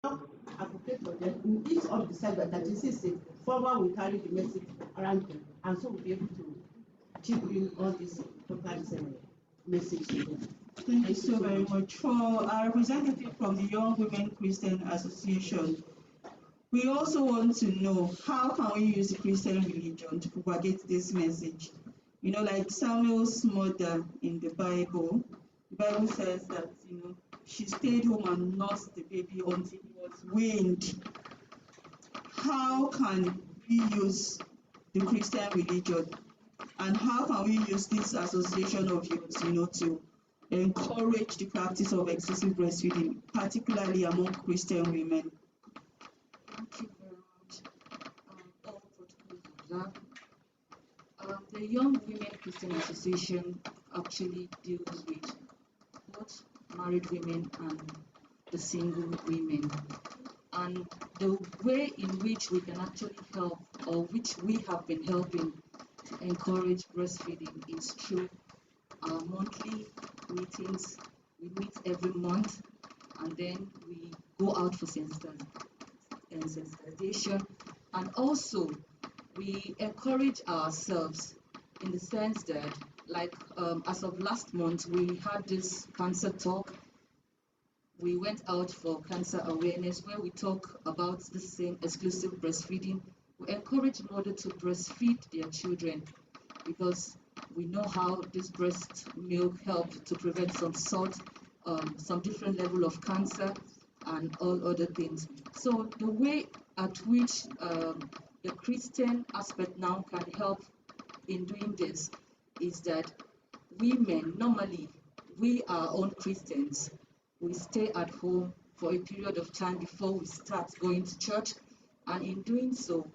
advocate for them. In each of the side that you see, forward will carry the message around them, and so we'll be able to chip in all this total message. Thank you so very much. For our representative from the Young Women Christian Association, we also want to know, how can we use the Christian religion to propagate this message? You know, like Samuel's mother in the Bible says that, you know, she stayed home and nursed the baby until he was weaned. How can we use the Christian religion, and how can we use this association of yours, you know, to encourage the practice of exclusive breastfeeding, particularly among Christian women? Thank you very much. All protocols observed. The Young Women Christian Association actually deals with both married women and the single women. And the way in which we can actually help, or which we have been helping to encourage breastfeeding, is through our monthly meetings. We meet every month, and then we go out for sensitization, and also we encourage ourselves in the sense that, like as of last month, we had this cancer talk. We went out for cancer awareness, where we talk about the same exclusive breastfeeding. We encourage mothers to breastfeed their children, because we know how this breast milk helps to prevent some salt, some different level of cancer, and all other things. So the way at which the Christian aspect now can help in doing this is that women, normally, we are own Christians. We stay at home for a period of time before we start going to church, and in doing so,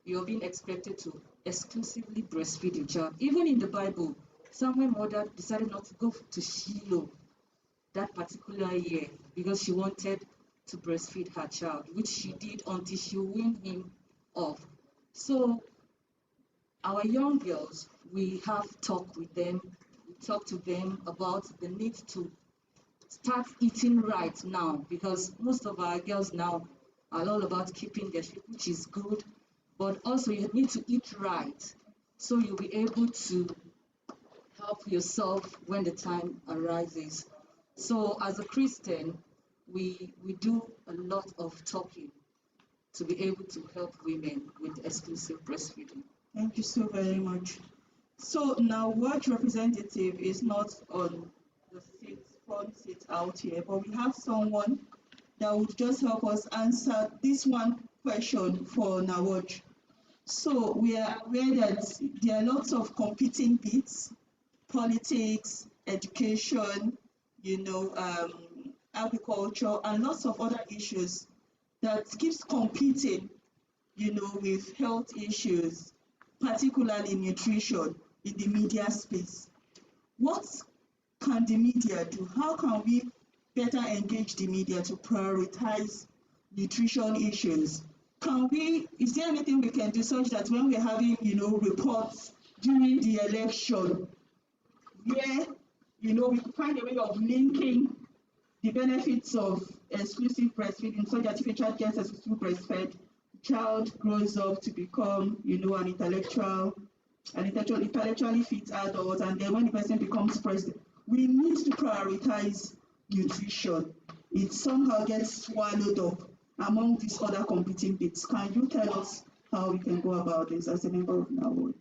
you're being expected to exclusively breastfeed your child. Even in the Bible, Samuel's mother decided not to go to Shiloh that particular year because she wanted to breastfeed her child, which she did until she weaned him off. So our young girls, we have talk with them. We talk to them about the need to start eating right now, because most of our girls now are all about keeping their shape, which is good, but also you need to eat right so you'll be able to help yourself when the time arises. So as a Christian, we do a lot of talking to be able to help women with exclusive breastfeeding. Thank you so very much. So now, what representative is not on the front seat out here, but we have someone that would just help us answer this one question for Nawaj. So we are aware that there are lots of competing bits: politics, education, you know, agriculture, and lots of other issues that keeps competing, you know, with health issues, particularly nutrition in the media space. What can the media do? How can we better engage the media to prioritize nutrition issues? Is there anything we can do such that when we're having, you know, reports during the election, where, you know, we could find a way of linking the benefits of exclusive breastfeeding, so that if a child gets exclusive breastfed, the child grows up to become, you know, an intellectually fit adult, and then when the person becomes president, we need to prioritize nutrition. It somehow gets swallowed up among these other competing bits. Can you tell us how we can go about this as a member of NAWOD?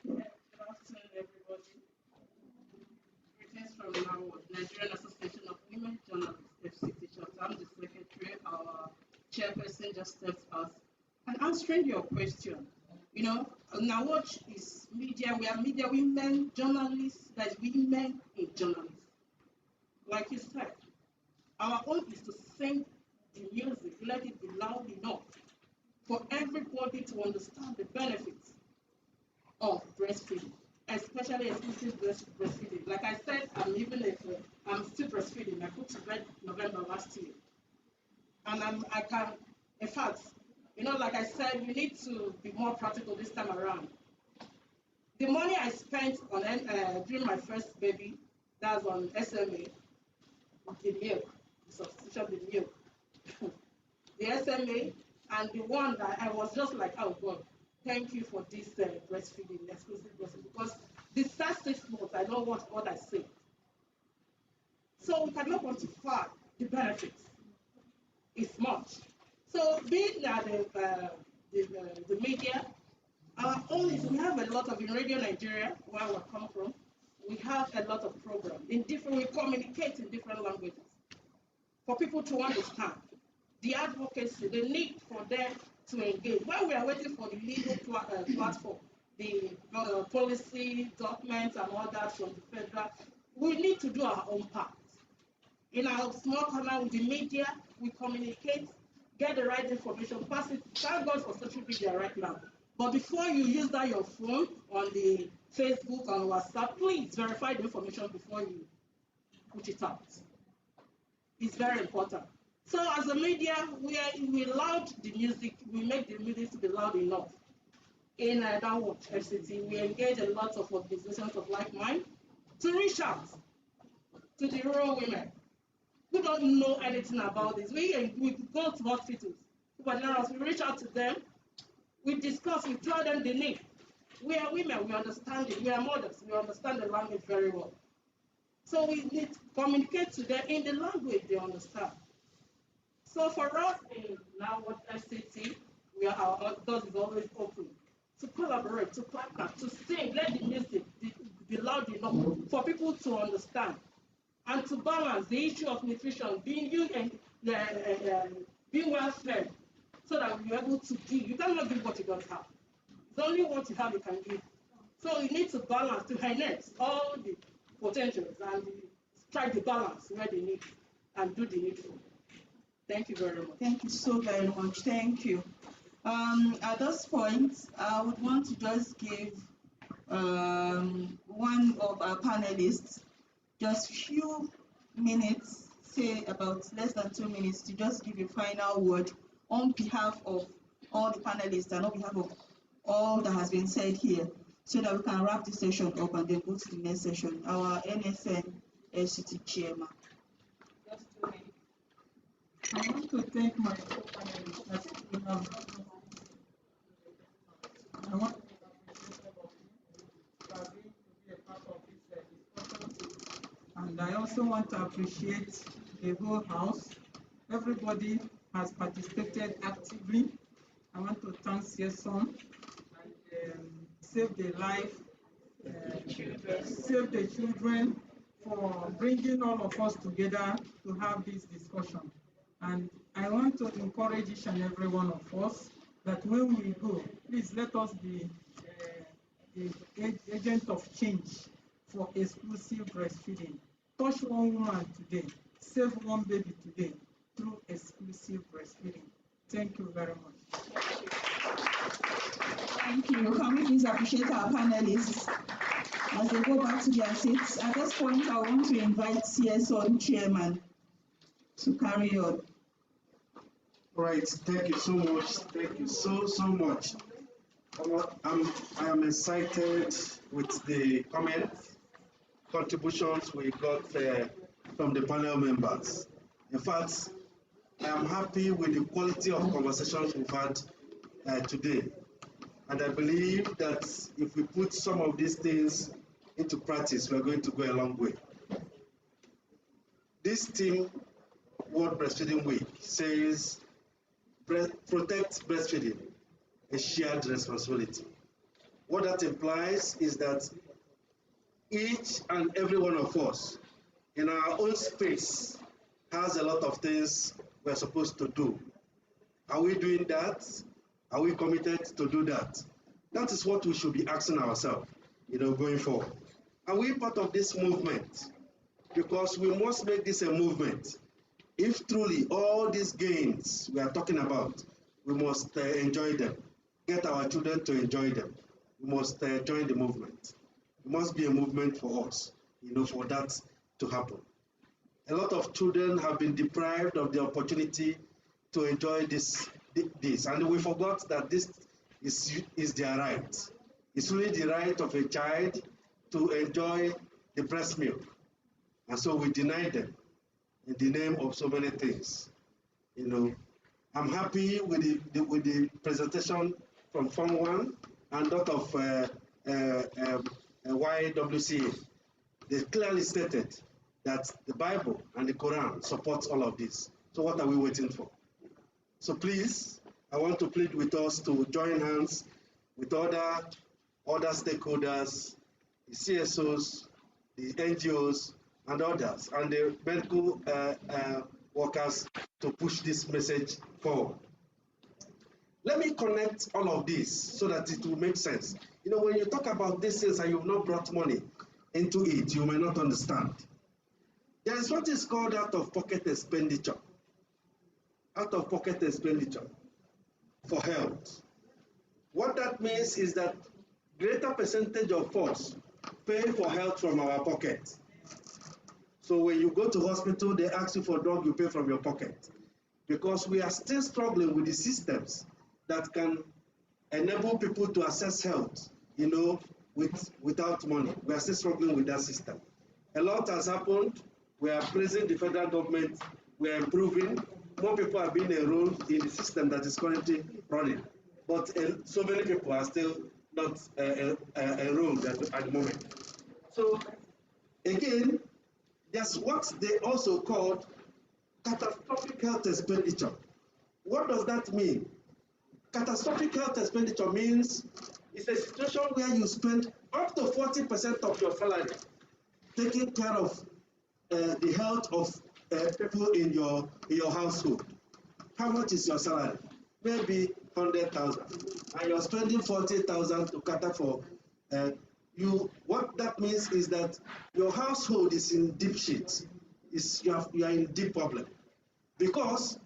Yeah. Good afternoon, everybody. Greetings from NAWOD, Nigerian Association of Women Journalists, FCT chapter. I'm the secretary. Our chairperson just stepped us. And answering your question, you know, NAWOD is media. We are media women journalists, like women in journalism. Like you said, our own is to sing the music, let it be loud enough for everybody to understand the benefits of breastfeeding, especially exclusive breastfeeding. Like I said, I'm still breastfeeding. I put to bed November last year, and I can, in fact, you know, like I said, we need to be more practical this time around. The money I spent on during my first baby, that's on SMA, the milk, the substitution of the milk. the SMA, and the one that I was just like, oh God, thank you for this breastfeeding, exclusive breastfeeding, because the first 6 months, I know what I say. So we cannot quantify the benefits. It's much. So being at the media, our own is we have a lot of in Radio Nigeria, where we come from. We have a lot of programs in different. We communicate in different languages for people to understand the advocacy, the need for them to engage. While we are waiting for the legal platform, the policy documents and all that from the federal, we need to do our own part. In our small corner with the media, we communicate, get the right information, pass it. Thank God for social media right now. But before you use that your phone on the Facebook and WhatsApp, please verify the information before you put it out. It's very important. So as a media, we loud the music, we make the music to be loud enough. In that FCT, we engage a lot of organizations of like mind to reach out to the rural women who don't know anything about this. We go to hospitals, but now we reach out to them, we discuss, we tell them the need. We are women, we understand it. We are mothers, we understand the language very well. So we need to communicate to them in the language they understand. So for us in now what FCT, our doors is always open to collaborate, to partner, to sing, let the music be loud enough for people to understand. And to balance the issue of nutrition, being well fed, so that we're able to give. You cannot give what you don't have. It's only what you have you can give. So you need to balance, to harness all the potentials and strike the balance where they need and do the needful. Thank you very much. Thank you so very much. Thank you. At this point, I would want to just give one of our panelists just few minutes, say about less than 2 minutes, to just give a final word on behalf of all the panelists and on behalf of all that has been said here, so that we can wrap the session up and then go to the next session. Our NSN SUT chairman. Just 2 minutes. I want to thank my co-panelists that we have. I want to appreciate all of you for agreeing to be a part of this discussion. And I also want to appreciate the whole house. Everybody has participated actively. I want to thank CS-SUNN and Save the Life, Save the Children for bringing all of us together to have this discussion. And I want to encourage each and every one of us that when we go, please let us be the agent of change for exclusive breastfeeding. Touch one woman today, save one baby today through exclusive breastfeeding. Thank you very much. Thank you. Can we please appreciate our panelists as they go back to their seats? At this point, I want to invite CS-SUNN chairman to carry on. Right, thank you so much. Thank you so much. I am excited with the comments, contributions we got from the panel members. In fact, I am happy with the quality of conversations we've had today. And I believe that if we put some of these things into practice, we're going to go a long way. This theme, World Breastfeeding Week, says, protect breastfeeding, a shared responsibility. What that implies is that each and every one of us in our own space has a lot of things we're supposed to do. Are we doing that? Are we committed to do that? That is what we should be asking ourselves, going forward. Are we part of this movement? Because we must make this a movement. If truly all these gains we are talking about, we must enjoy them, get our children to enjoy them. We must join the movement. It must be a movement for us, for that to happen. A lot of children have been deprived of the opportunity to enjoy this, and we forgot that this is their right. It's really the right of a child to enjoy the breast milk. And so we deny them in the name of so many things, I'm happy with the presentation from Form 1 and that of YWCA. They clearly stated that the Bible and the Quran supports all of this. So what are we waiting for? So please, I want to plead with us to join hands with other stakeholders, the CSOs, the NGOs, and others, and the medical workers to push this message forward. Let me connect all of this so that it will make sense. You know, when you talk about these things and you've not brought money into it, you may not understand. There is what is called out-of-pocket expenditure. Out-of-pocket expenditure for health. What that means is that greater percentage of us pay for health from our pocket. So when you go to hospital, they ask you for drug, you pay from your pocket. Because we are still struggling with the systems that can enable people to access health, you know, without money. We are still struggling with that system. A lot has happened. We are praising the federal government. We are improving. More people are being enrolled in the system that is currently running. But so many people are still not enrolled at the moment. So again, that's what they also called catastrophic health expenditure. What does that mean? Catastrophic health expenditure means it's a situation where you spend up to 40% of your salary taking care of the health of people in your household. How much is your salary? Maybe 100,000, and you're spending 40,000 to cater for you. What that means is that your household is in deep shit. You are in deep problem, because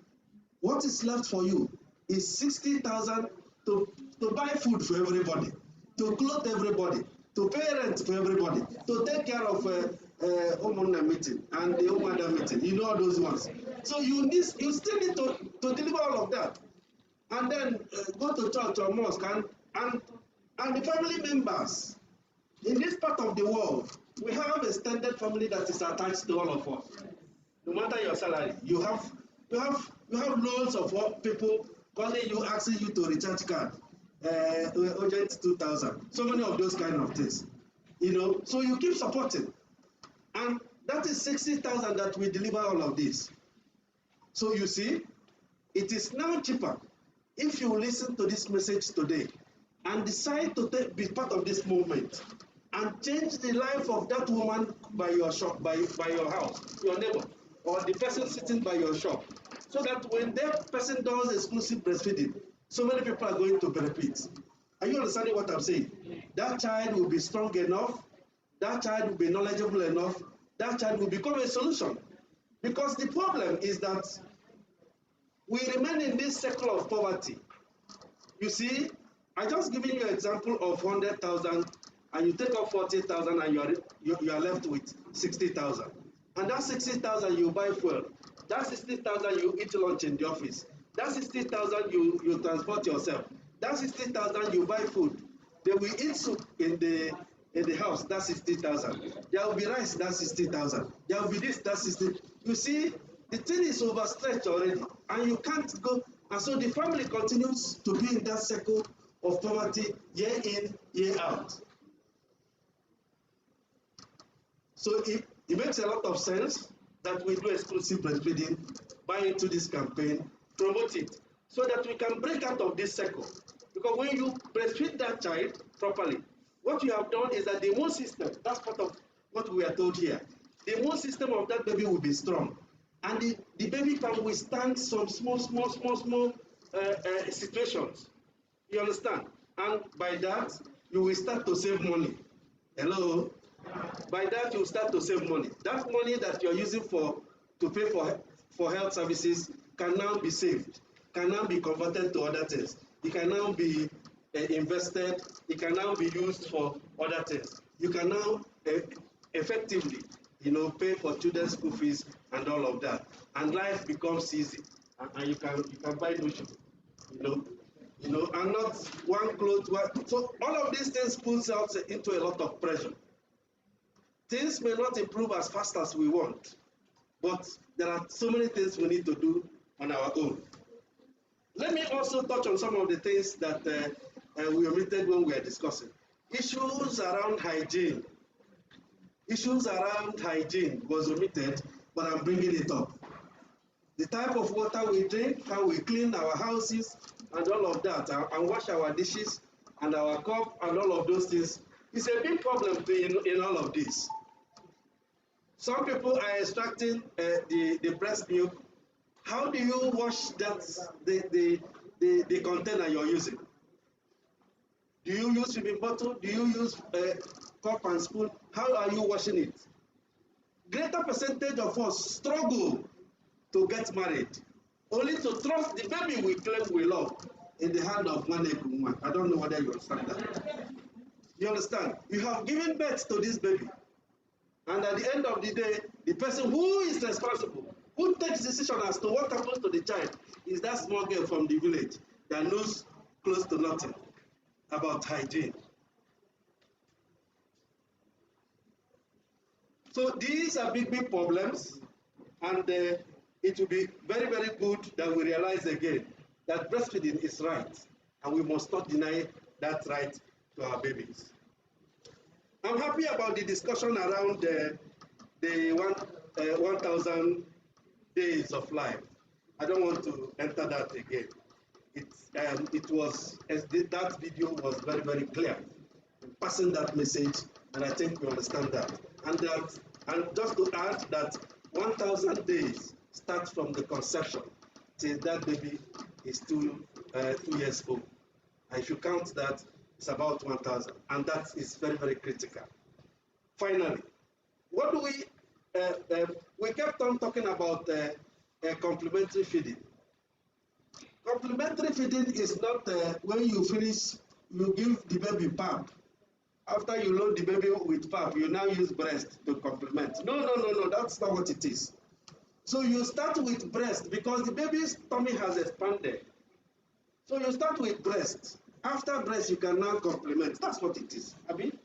what is left for you is 60,000 to buy food for everybody, to clothe everybody, to pay rent for everybody, to take care of Omona meeting and the Omada meeting, you know all those ones. So you still need to deliver all of that, and then go to church or mosque and the family members. In this part of the world, we have a extended family that is attached to all of us. No matter your salary, you have loads of people calling you, asking you to recharge card, urgent 2,000. So many of those kind of things, you know. So you keep supporting, and that is 60,000 that we deliver all of this. So you see, it is now cheaper if you listen to this message today and decide to be part of this movement and change the life of that woman by your shop, by your house, your neighbor, or the person sitting by your shop, so that when that person does exclusive breastfeeding, so many people are going to benefit. Are you understanding what I'm saying? That child will be strong enough, that child will be knowledgeable enough, that child will become a solution. Because the problem is that we remain in this circle of poverty. You see, I just giving you an example of 100,000, and you take off 40,000, and you are left with 60,000. And that 60,000 you buy fuel. That 60,000 you eat lunch in the office. That 60,000 you transport yourself. That 60,000 you buy food. They will eat soup in the house. That's 60,000. There will be rice. That's 60,000. There will be this. That's 60. You see, the thing is overstretched already, and you can't go. And so the family continues to be in that circle of poverty year in, year out. So it makes a lot of sense that we do exclusive breastfeeding, buy into this campaign, promote it, so that we can break out of this circle. Because when you breastfeed that child properly, what you have done is that the immune system, that's part of what we are told here, the immune system of that baby will be strong. And the baby can withstand some small situations. You understand? And by that, you will start to save money. Hello? By that, you start to save money. That money that you're using to pay for health services can now be saved, can now be converted to other things. It can now be invested. It can now be used for other things. You can now effectively, pay for children's school fees and all of that. And life becomes easy, and you can buy notion, and not one clothes. So all of these things puts out into a lot of pressure. Things may not improve as fast as we want, but there are so many things we need to do on our own. Let me also touch on some of the things that we omitted when we were discussing. Issues around hygiene. Issues around hygiene was omitted, but I'm bringing it up. The type of water we drink, how we clean our houses, and all of that, and wash our dishes and our cup and all of those things is a big problem in all of this. Some people are extracting the breast milk. How do you wash that the container you're using? Do you use swimming bottle? Do you use cup and spoon? How are you washing it? Greater percentage of us struggle to get married, only to trust the baby we claim we love in the hand of one woman. I don't know whether you understand that. You understand? You have given birth to this baby, and at the end of the day, the person who is responsible, who takes decision as to what happens to the child, is that small girl from the village that knows close to nothing about hygiene. So these are big problems, and it will be very good that we realize again that breastfeeding is right, and we must not deny that right to our babies. I'm happy about the discussion around the 1,000 days of life. I don't want to enter that again. It was, that video was very clear in passing that message, and I think we understand that. And just to add that 1,000 days start from the conception till that baby is 2 years old. And if you count that, it's about 1,000, and that is very critical. Finally, what do we kept on talking about complementary feeding. Complementary feeding is not when you finish, you give the baby pap. After you load the baby with pap, you now use breast to complement. No, that's not what it is. So you start with breast because the baby's tummy has expanded. So you start with breast. After breast, you can now complement. That's what it is. I mean,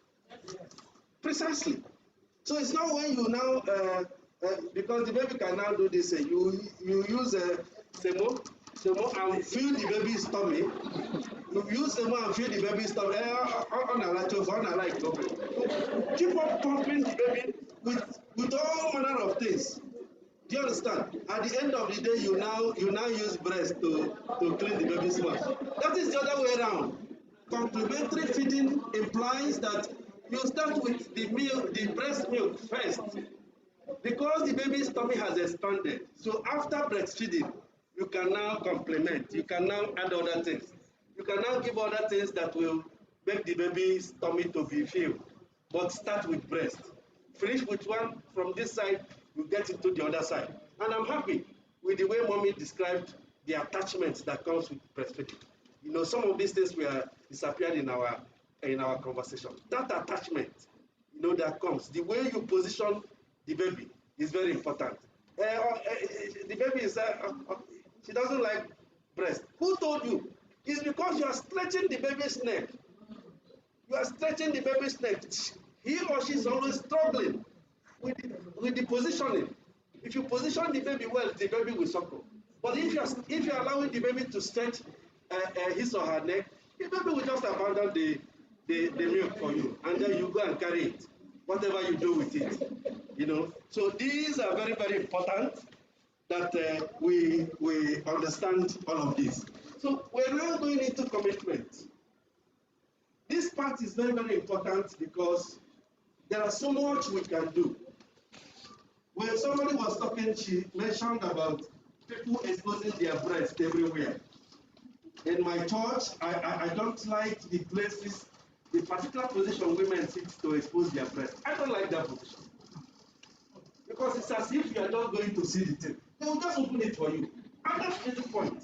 precisely. So it's not when you now, because the baby can now do this, you use semo and fill the baby's tummy. You use semo and fill the baby's tummy. Keep on pumping the baby with all manner of things. Do you understand? At the end of the day, you now use breast to clean the baby's mouth. That is the other way around. Complementary feeding implies that you start with the breast milk first, because the baby's tummy has expanded. So after breastfeeding, you can now complement. You can now add other things. You can now give other things that will make the baby's tummy to be filled. But start with breast. Finish with one from this side, you get into the other side. And I'm happy with the way Mommy described the attachments that comes with breastfeeding. You know, some of these things were disappeared in our conversation. That attachment, you know, that comes, the way you position the baby is very important. The baby is, she doesn't like breast. Who told you? It's because you are stretching the baby's neck. You are stretching the baby's neck. He or she is always struggling with the positioning. If you position the baby well, the baby will suckle. But if you are allowing the baby to stretch his or her neck, the baby will just abandon the milk for you, and then you go and carry it, whatever you do with it. You know. So these are very important that we understand all of this. So we're now going into commitment. This part is very important because there are so much we can do. When somebody was talking, she mentioned about people exposing their breast everywhere. In my church, I don't like the places, the particular position women sit to expose their breast. I don't like that position. Because it's as if you are not going to see the thing. They will just open it for you. And that's the point.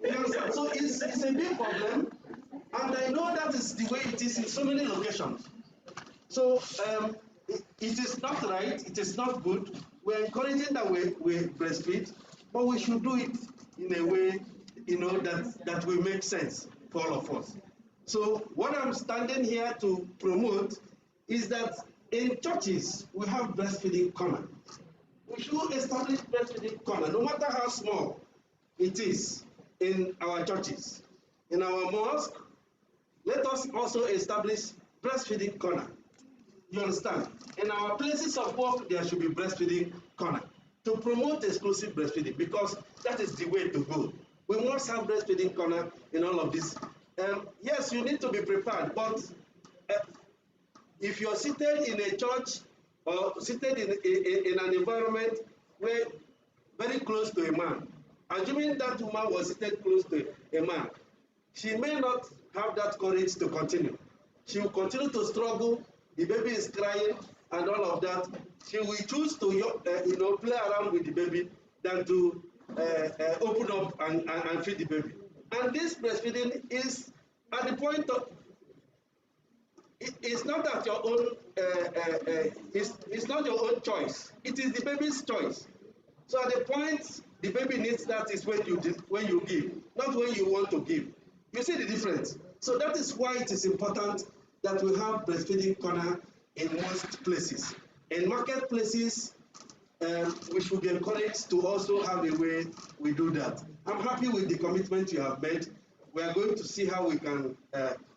You understand? So it's a big problem. And I know that is the way it is in so many locations. So it is not right, it is not good. We're encouraging that we breastfeed, but we should do it in a way, you know, that will make sense for all of us. So what I'm standing here to promote is that in churches, we have breastfeeding corner. We should establish breastfeeding corner, no matter how small it is. in our churches, in our mosque. Let us also establish breastfeeding corner. You understand? In our places of work, there should be breastfeeding corner to promote exclusive breastfeeding, because that is the way to go. We must have breastfeeding corner in all of this. Yes, you need to be prepared, but if you're seated in a church or seated in an environment where very close to a man, assuming that woman was seated close to a man, she may not have that courage to continue. She will continue to struggle. The baby is crying and all of that. She will choose to play around with the baby than to open up and feed the baby. And this breastfeeding is at the point of, it's not that your own, it's not your own choice. It is the baby's choice. So at the point the baby needs that is when you give, not when you want to give. You see the difference? So that is why it is important that we have breastfeeding corner in most places. In marketplaces, we should be encouraged to also have a way we do that. I'm happy with the commitment you have made. We are going to see how we can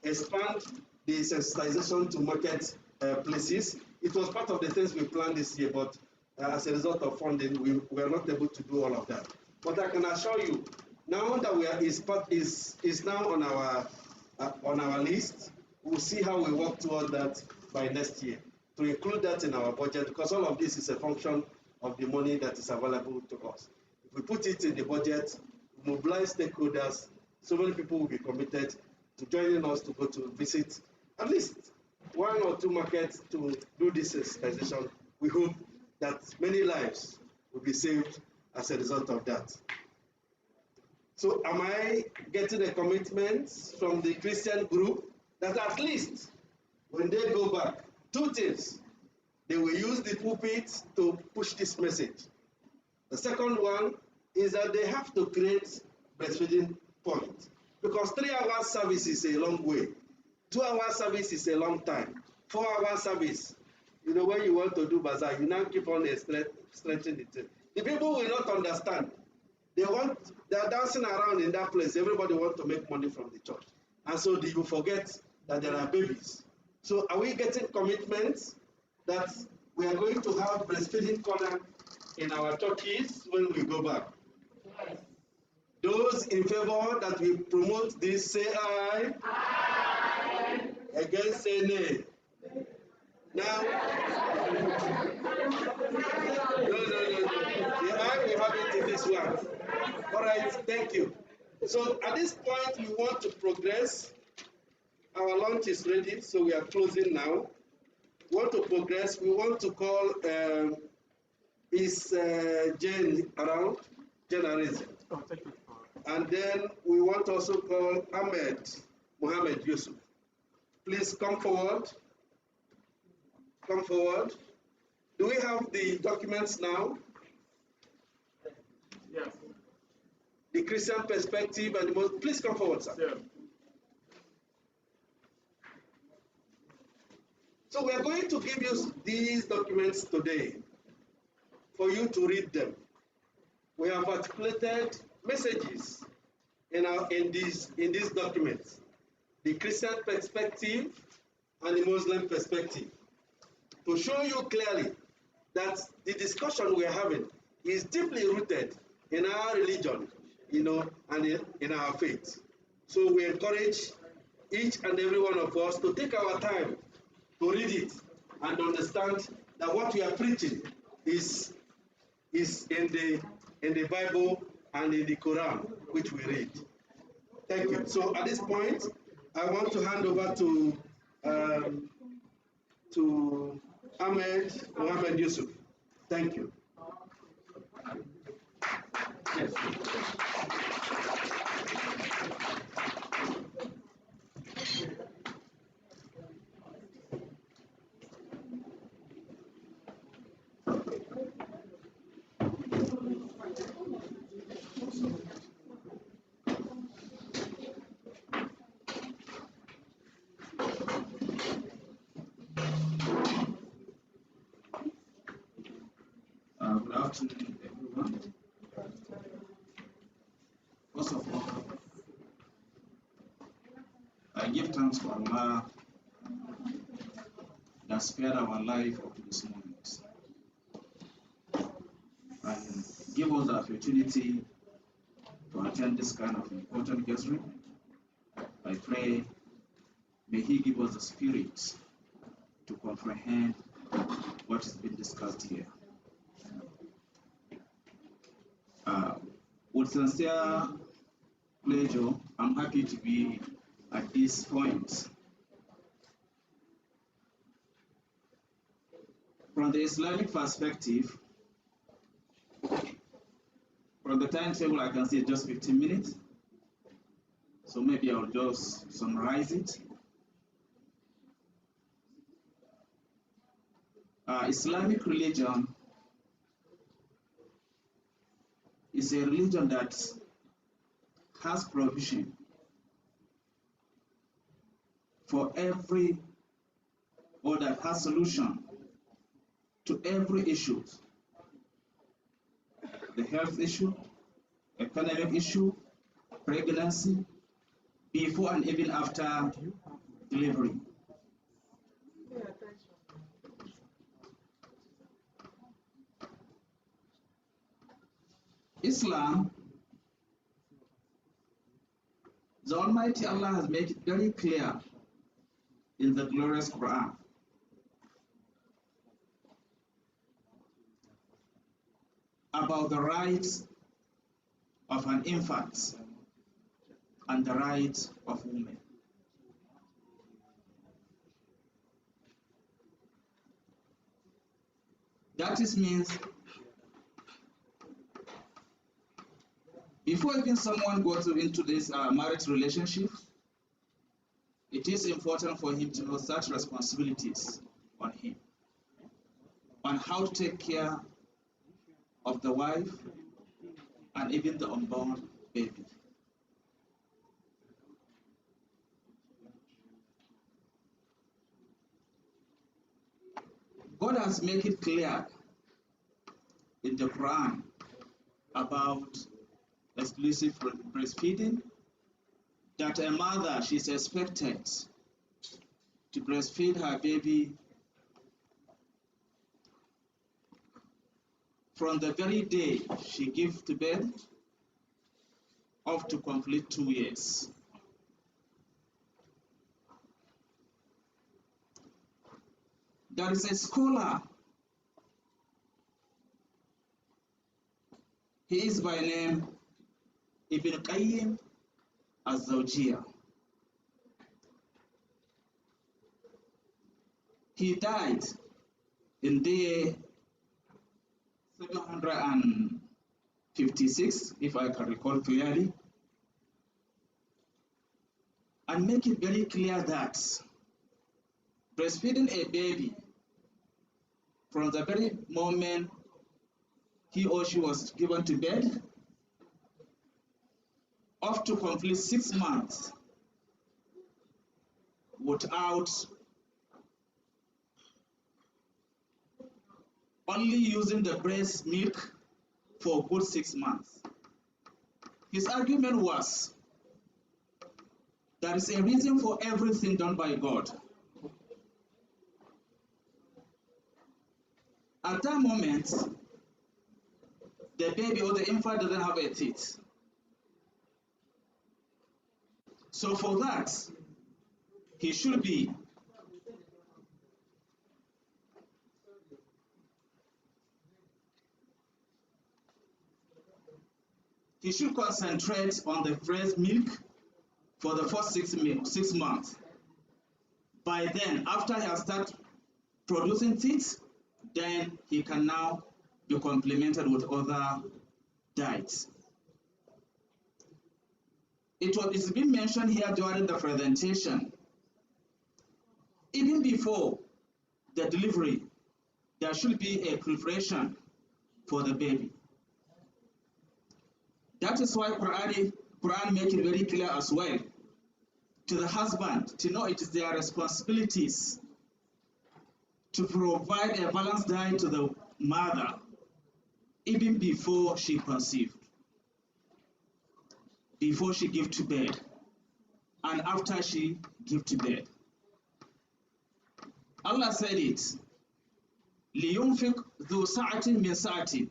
expand the sensitization to market places. It was part of the things we planned this year, but as a result of funding, we were not able to do all of that. But I can assure you, now that is now on our list, we'll see how we work toward that by next year, to include that in our budget, because all of this is a function of the money that is available to us. If we put it in the budget, mobilize stakeholders, so many people will be committed to joining us to go to visit at least one or two markets to do this sensitization. We hope that many lives will be saved as a result of that. So am I getting a commitment from the Christian group that at least when they go back, two things, they will use the pulpit to push this message. The second one is that they have to create breastfeeding point, because 3 hours service is a long way. 2 hours service is a long time. 4 hours service, when you want to do bazaar, you now keep on stretching it. The people will not understand. They are dancing around in that place. Everybody wants to make money from the church. And so you forget that there are babies. So are we getting commitments that we are going to have breastfeeding corner in our churches when we go back? Yes. Those in favor that we promote this, say aye. Aye. Against, say nay. Now, no. The aye, we have it in this one. All right, thank you. So at this point, we want to progress. Our lunch is ready, so we are closing now. We want to progress. We want to call, is Jane around? Jane Areze. Oh, thank you. And then we want to also call Mohammed Yusuf. Please come forward. Come forward. Do we have the documents now? Yes. The Christian perspective and the most. Please come forward, sir. Yeah. So we are going to give you these documents today for you to read them. We have articulated messages in these documents: the Christian perspective and the Muslim perspective, to show you clearly that the discussion we are having is deeply rooted in our religion, and in our faith. So we encourage each and every one of us to take our time to read it and understand that what we are preaching is in the Bible and in the Quran, which we read. Thank you. So at this point, I want to hand over to Mohammed Yusuf. Thank you. Yes. Good afternoon, everyone. First of all, give thanks to Allah that spared our life up to this moment and give us the opportunity to attend this kind of important gathering. I pray, may He give us the spirit to comprehend what is being discussed here. With sincere pleasure, I'm happy to be at this point. From the Islamic perspective, from the timetable, I can see just 15 minutes. So maybe I'll just summarize it. Islamic religion is a religion that has provision for every, or that has solution to every issue. The health issue, economic issue, pregnancy, before and even after delivery. Islam, the Almighty Allah has made it very clear in the glorious Quran about the rights of an infant and the rights of women. That means before even someone goes into this marriage relationship, it is important for him to know such responsibilities on him, on how to take care of the wife and even the unborn baby. God has made it clear in the Quran about exclusive breastfeeding, that a mother, she's expected to breastfeed her baby from the very day she gives to birth up to complete 2 years. There is a scholar, he is by name Ibn Qayyim al-Zawjiyah. He died in the year 756, if I can recall clearly, and make it very clear that breastfeeding a baby from the very moment he or she was given to bed up to complete 6 months without only using the breast milk for a good 6 months. His argument was there is a reason for everything done by God. At that moment, the baby or the infant doesn't have a teeth. So for that, he should concentrate on the breast milk for the first 6 months. By then, after he has started producing teeth, then he can now be complemented with other diets. It's been mentioned here during the presentation. Even before the delivery, there should be a preparation for the baby. That is why Quran makes it very clear as well to the husband to know it is their responsibilities to provide a balanced diet to the mother even before she conceived, before she gives to bed. and after she give to bed. Allah said it, لِيُنْفِقْ ذُو سَعَةٍ مِنْ سَعَةٍ.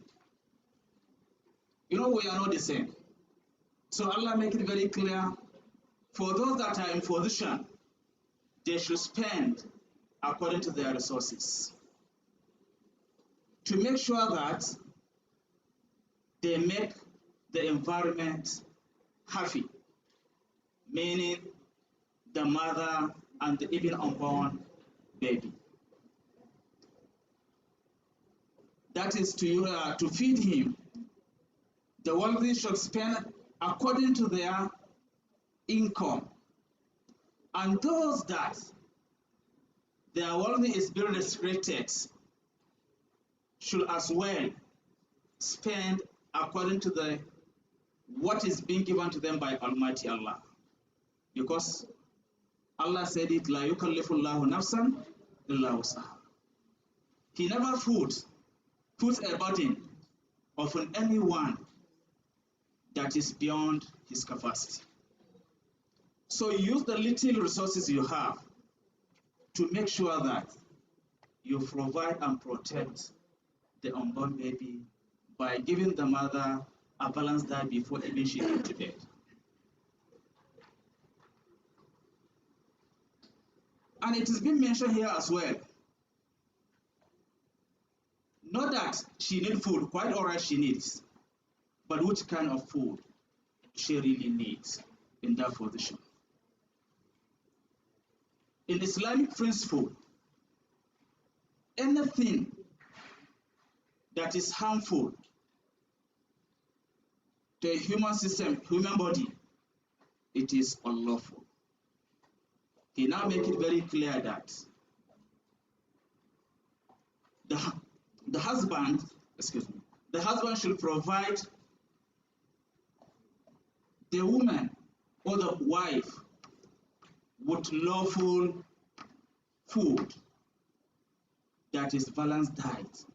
You know, we are not the same. So Allah make it very clear, for those that are in position, they should spend according to their resources to make sure that they make the environment happy, meaning the mother and the even unborn baby. That is to feed him. The wealthy should spend according to their income. And those that their wealth is being restricted should as well spend according to what is being given to them by Almighty Allah. Because Allah said it, La yukallifullahu nafsan illa wusaha. He never puts a burden upon anyone that is beyond his capacity. So use the little resources you have to make sure that you provide and protect the unborn baby by giving the mother a balanced diet before even she goes to bed. And it has been mentioned here as well. Not that she needs food, quite all right she needs, but which kind of food she really needs in that position. In Islamic principle, anything that is harmful to a human system, human body, it is unlawful. He now makes it very clear that the husband should provide the woman or the wife with lawful food that is balanced diet.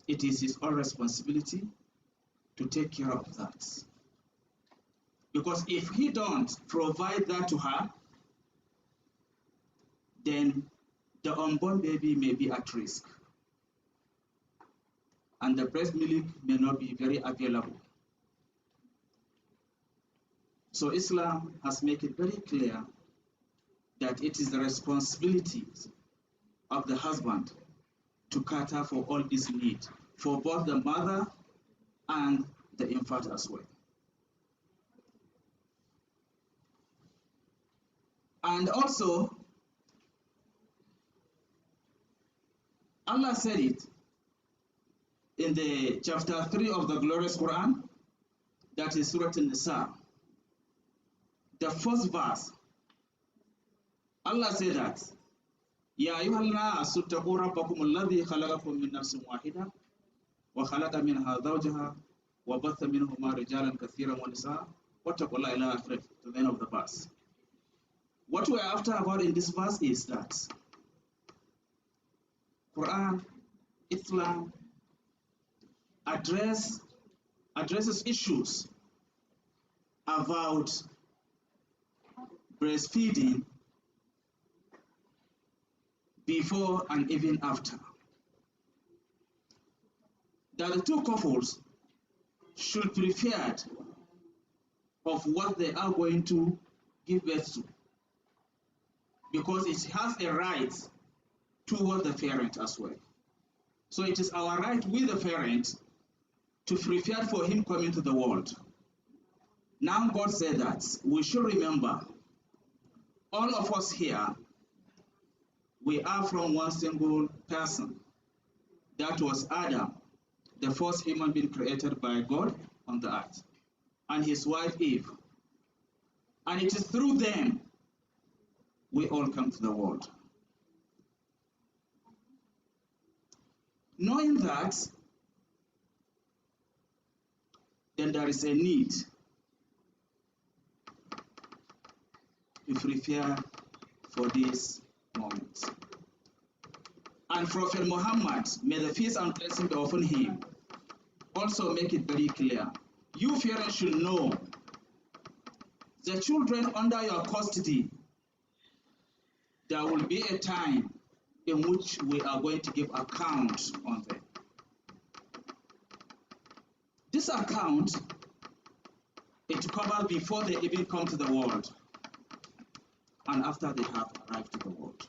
It is his own responsibility to take care of that. Because if he don't provide that to her, then the unborn baby may be at risk. And the breast milk may not be very available. So Islam has made it very clear that it is the responsibility of the husband to cater for all these needs, for both the mother and the infant as well. And also, Allah said it in the chapter 3 of the glorious Quran, that is Surah An-Nisa. The first verse, Allah said that, Ya ayyuhal nasu ttaqu rabbakum alladhi khalaqakum min nafsin wahida wa khalaqa minha zawjaha wa batha minhuma rijalan kathiran wa nisaa wattaqullaha ila akhirih, to the end of the verse. What we are after about in this verse is that Quran, Islam addresses issues about breastfeeding before and even after. That the two couples should be prepared of what they are going to give birth to, because it has a right toward the parent as well. So it is our right with the parent to prepare for him coming to the world. Now God said that we should remember, all of us here, we are from one single person. That was Adam, the first human being created by God on the earth, and his wife Eve. And it is through them we all come to the world. Knowing that, then there is a need to prepare for this moment. And Prophet Muhammad, may the peace and blessing be upon him, also make it very clear. You parents should know The children under your custody, there will be a time in which we are going to give account on them. This account is to cover before they even come to the world and after they have arrived to the world.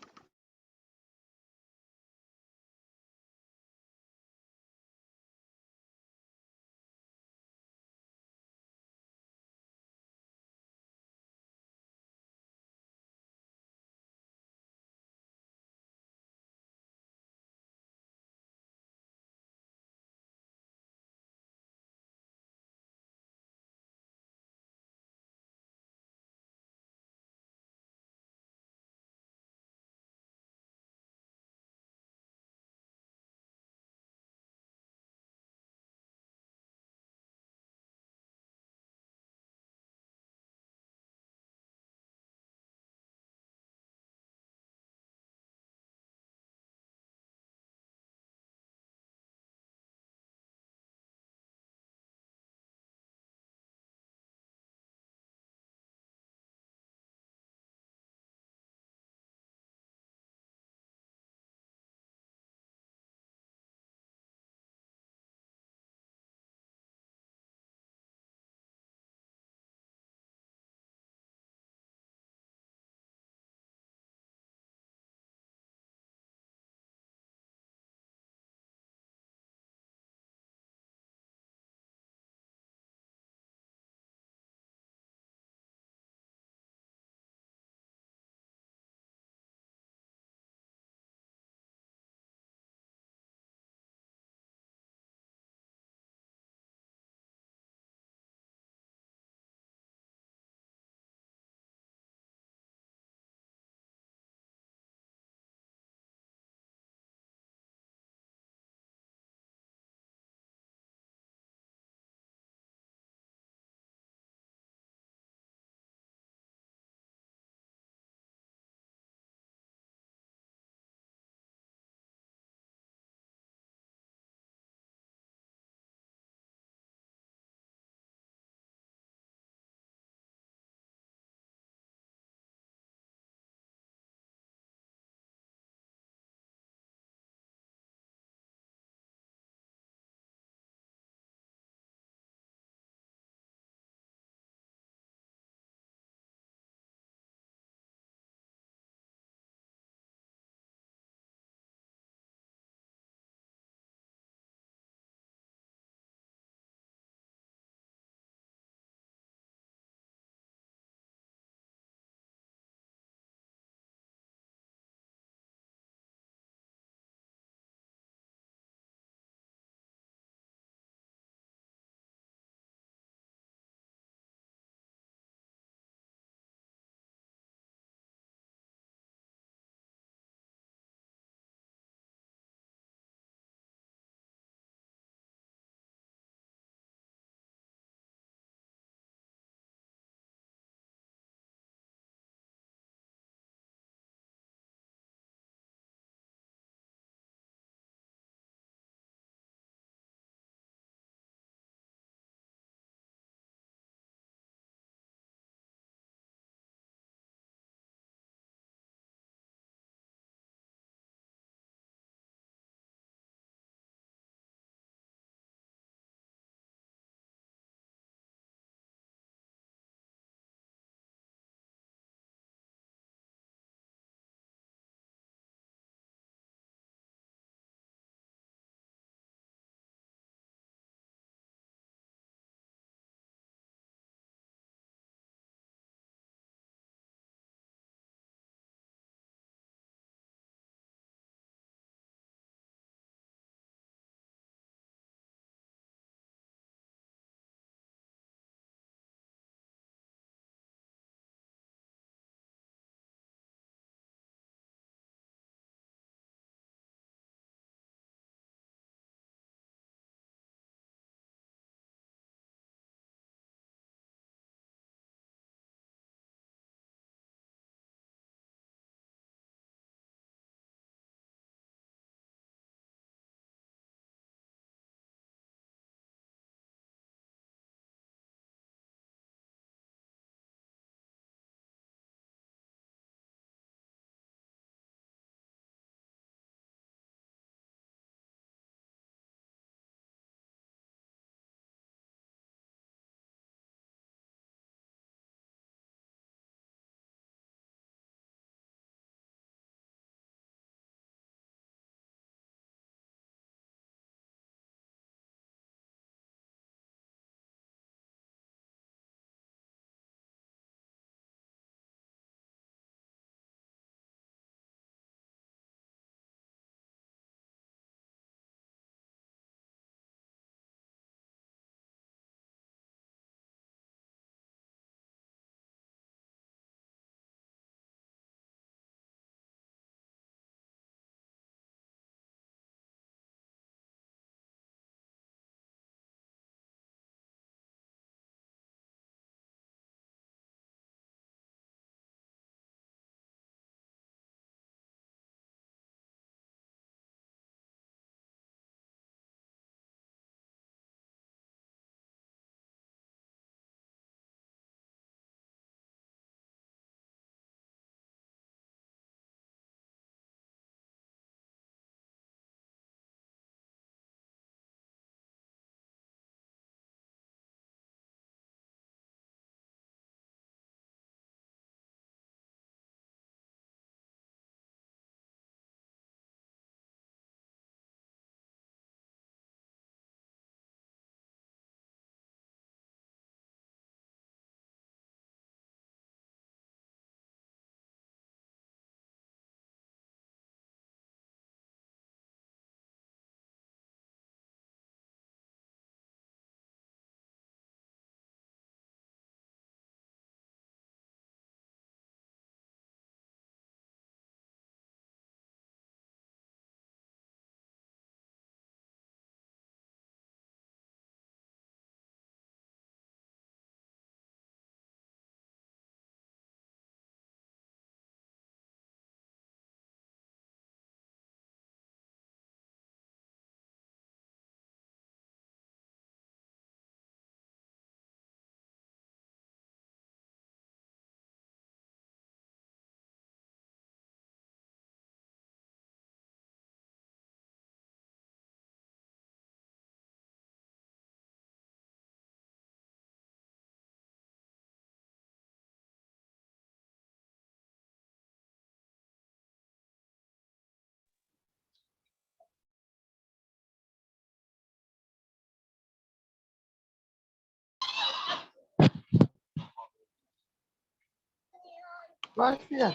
Lafiya.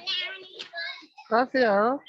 Lafiya.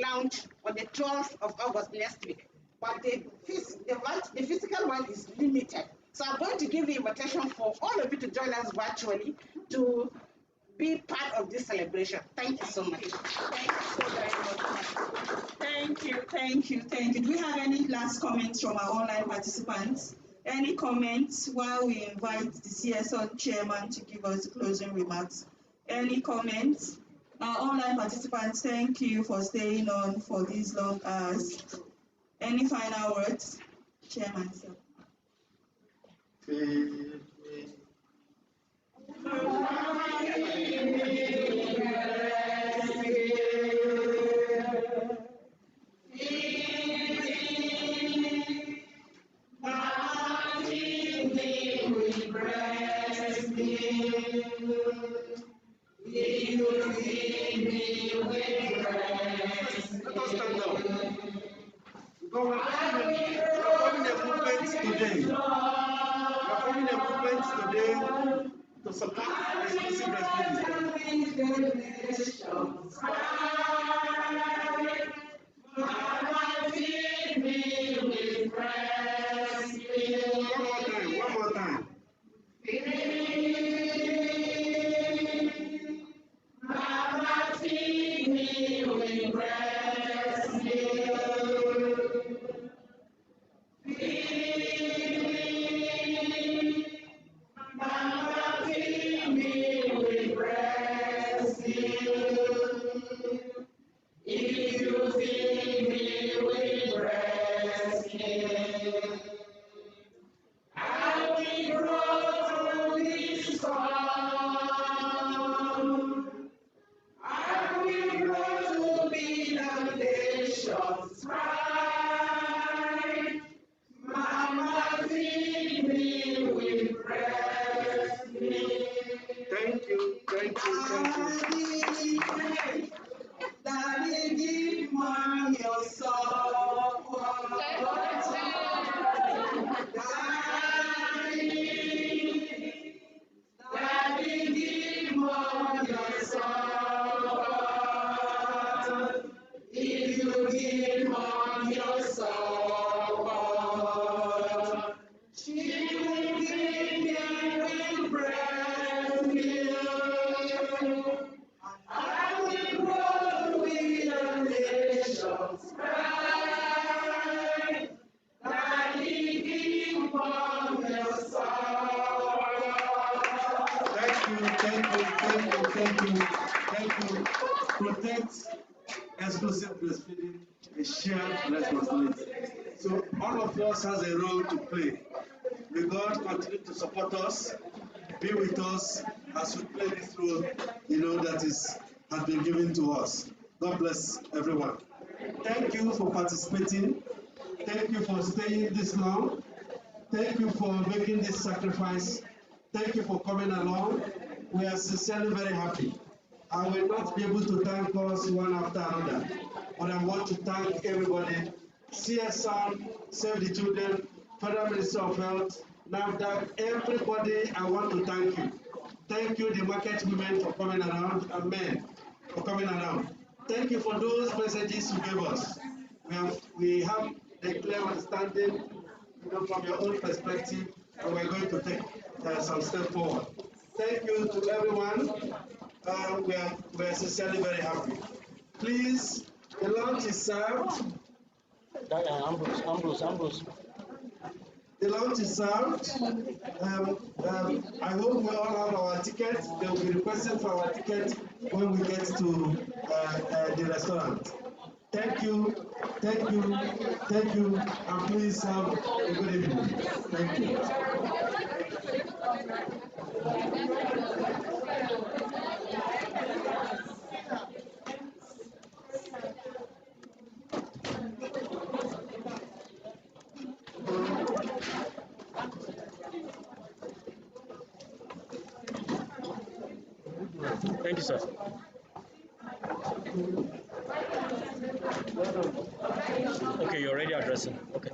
launch on the 12th of August next week. But the physical one is limited. So I'm going to give the invitation for all of you to join us virtually to be part of this celebration. Thank you so much. Thank you so very much. Thank you, thank you, thank you. Do we have any last comments from our online participants? Any comments while we invite the CS-SUNN chairman to give us closing remarks? Any comments? Our online participants, thank you for staying on for these long hours. Any final words? Chairman, sir. Let us stand up. Because we're forming a movement today. We're forming a movement today to support exclusive breastfeeding. One more time. Thank you. Daddy, give mom your support. Daddy, give mom your support. If you give mom your support, she will give you with breast milk. I will grow with the nation's pride. Daddy, give mom your support. Thank you. Protect exclusive breastfeeding is shared responsibility. So all of us has a role to play. May God continue to support us, be with us as we play this role, that has been given to us. God bless everyone. Thank you for participating. Thank you for staying this long. Thank you for making this sacrifice. Thank you for coming along. We are sincerely very happy. I will not be able to thank us one after another, but I want to thank everybody. CS-SUNN, Save the Children, Federal Ministry of Health, NAFDAC, everybody, I want to thank you. Thank you, the market women, for coming around, and men for coming around. Thank you for those messages you gave us. We have a clear understanding from your own perspective, and we're going to take some steps forward. Thank you to everyone. We are sincerely very happy. Please, the lunch is served. Ambrose. The lunch is served. I hope we all have our tickets. They will be requesting for our tickets when we get to the restaurant. Thank you, and please have a good evening. Thank you. Thank you, sir. Okay, you're already addressing. Okay.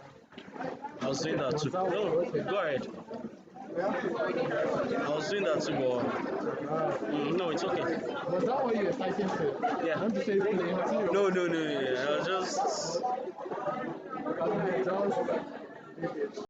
I was doing that too. No, go ahead. I was doing that too, but no, it's okay. Was that what you were fighting for? Yeah. Want to say play? No, I was just. Okay, just